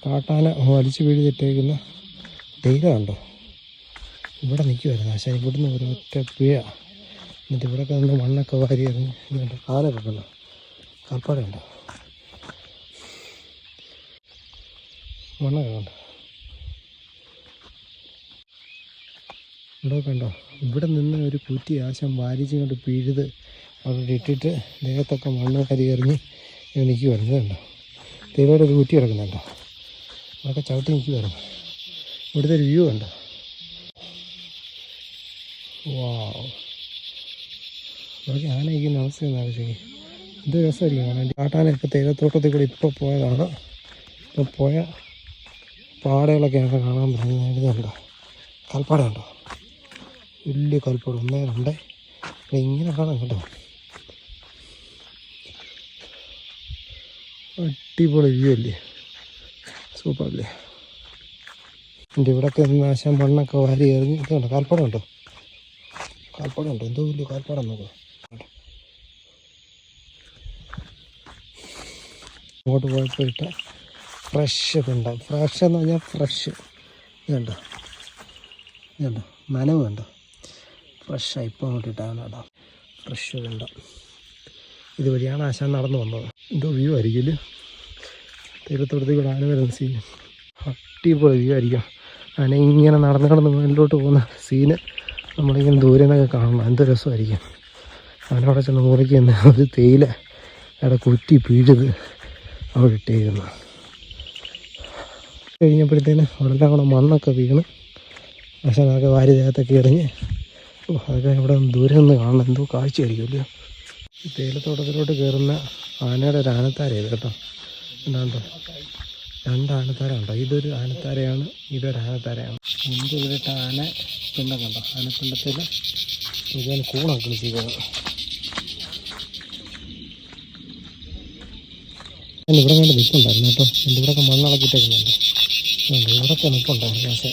കാട്ടാന വലിച്ചു പിഴുതിട്ടേക്കുന്ന തേയില കണ്ടോ? ഇവിടെ നിൽക്കുമായിരുന്നു ആശാൻ. ഇവിടുന്ന് ഒരൊറ്റ പിഴ. എന്നിട്ട് ഇവിടെ നിന്ന് മണ്ണൊക്കെ വാരി എറിഞ്ഞ് ഇതുണ്ട്. കാലൊക്കെ കണ്ടോ? കാൽപ്പാടുണ്ടോ? മണ്ണൊക്കെ കണ്ടോ? ഇവിടെ കണ്ടോ? ഇവിടെ നിന്ന് ഒരു കുറ്റി ആശാൻ വാരിച്ചിങ്ങോട്ട് പിഴുത് അവിടെ ഇട്ടിട്ട് ദേഹത്തൊക്കെ മണ്ണ് വാരി എറിഞ്ഞ് നിൽക്കുമായിരുന്നു. കണ്ടോ? തേയിലയുടെ ഒരു കുറ്റി കിടക്കുന്നുണ്ടോ? അതൊക്കെ ചവിട്ടി നിൽക്കുമായിരുന്നു. ഇവിടുത്തെ ഒരു വ്യൂ കണ്ടോ? വാവ്! അതൊക്കെ ആന ഇരിക്കുന്ന അവസ്ഥയൊന്നും ആലോചിക്കുക. എന്ത് രസമായിരിക്കും കാണാൻ. കാട്ടാന ഇപ്പോൾ തേയിലത്തോട്ടത്തിൽ കൂടെ ഇപ്പോൾ പോയതാണ്. ഇപ്പോൾ പോയ പാടകളൊക്കെ ഞങ്ങൾക്ക് കാണാൻ പറ്റുന്നത്. കണ്ടോ? കാൽപ്പാട കണ്ടോ? വലിയ കാൽപ്പാട് 1, 2 ഇങ്ങനെ കാണാം കേട്ടോ. അടിപൊളി വ്യൂ അല്ലേ? സൂപ്പർ അല്ലേ? എൻ്റെ ഇവിടെയൊക്കെ നിന്ന് ആശാൻ മണ്ണൊക്കെ വാരി എറിഞ്ഞ് ഇത് കണ്ടോ? കാൽപ്പാടം ഉണ്ടോ? കാൽപ്പാടം ഉണ്ടോ? എന്തോ വലിയ കാൽപ്പാടം നോക്കുക. അങ്ങോട്ട് പോയപ്പോൾ ഇട്ട ഫ്രഷ് ഒക്കെ ഉണ്ടാവും. ഫ്രഷ് എന്ന് പറഞ്ഞാൽ ഫ്രഷ്. ഇതുണ്ടോ? ഇതുണ്ടോ? നനവ് കണ്ടോ? ഫ്രഷായി ഇപ്പോൾ അങ്ങോട്ട് ഇട്ടാണ് കേട്ടോ. ഫ്രഷ് കണ്ടോ? ഇതുവഴിയാണ് ആശാൻ നടന്നു വന്നത്. എന്തോ വ്യൂ ആയിരിക്കും. തേയിലത്തോട്ടത്തിൽ കൂടെ ആന വരുന്ന സീൻ അടിപൊളി വ്യൂ ആയിരിക്കും. ആന ഇങ്ങനെ നടന്ന് മുന്നിലോട്ട് പോകുന്ന സീന് നമ്മളിങ്ങനെ ദൂരെ നിന്നൊക്കെ കാണണം. എന്ത് രസമായിരിക്കും. അവനവിടെ ചെന്ന് മുറിക്ക് തന്നെ ഒരു തേയില അവിടെ കുറ്റി പിഴുത് അവിടെ ഇട്ടേക്കുന്നു. കഴിഞ്ഞപ്പോഴത്തേന് അവിടെ കൂടെ മണ്ണൊക്കെ വീണ് ആശാനൊക്കെ വാരി ദേഹത്തൊക്കെ എറിഞ്ഞ് അതൊക്കെ ഇവിടെ ദൂരെ നിന്ന് കാണണം. എന്തോ കാഴ്ചയായിരിക്കുമല്ലോ. ഈ തേയിലത്തോട്ടത്തിലോട്ട് കയറുന്ന ആനയുടെ ഒരു ആനത്താര ഇത് കേട്ടോ. എന്താണ്ടോ? 2 ആനത്താരയുണ്ടോ? ഇതൊരു ആനത്താരയാണ്, ഇതൊരു ആനത്താരയാണ്. മുമ്പ് ഇവിടെയിട്ട ആന പിണ്ടം കണ്ടോ? ആനപ്പിണ്ടത്തിൽ ഇതുപോലെ കൂണാക്കണം ചെയ്തത്. ഞാൻ ഇവിടെ കണ്ട് നിൽപ്പുണ്ടായിരുന്നു കേട്ടോ. എൻ്റെ ഇവിടെയൊക്കെ മണ്ണിളക്കിട്ടേക്കുന്നുണ്ട്. ഇവിടെയൊക്കെ നിൽപ്പുണ്ടായിരുന്നു. പക്ഷേ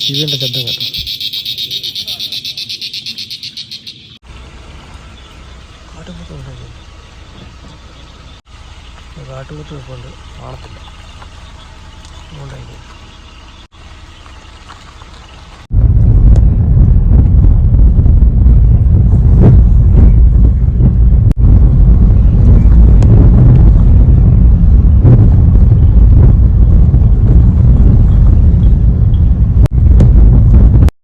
ശിവൻ്റെ ശബ്ദം കേട്ടോ. കാട്ടുപോത്ത് നിൽപ്പുണ്ട്. കാണത്തില്ല അതുകൊണ്ടായിരിക്കും.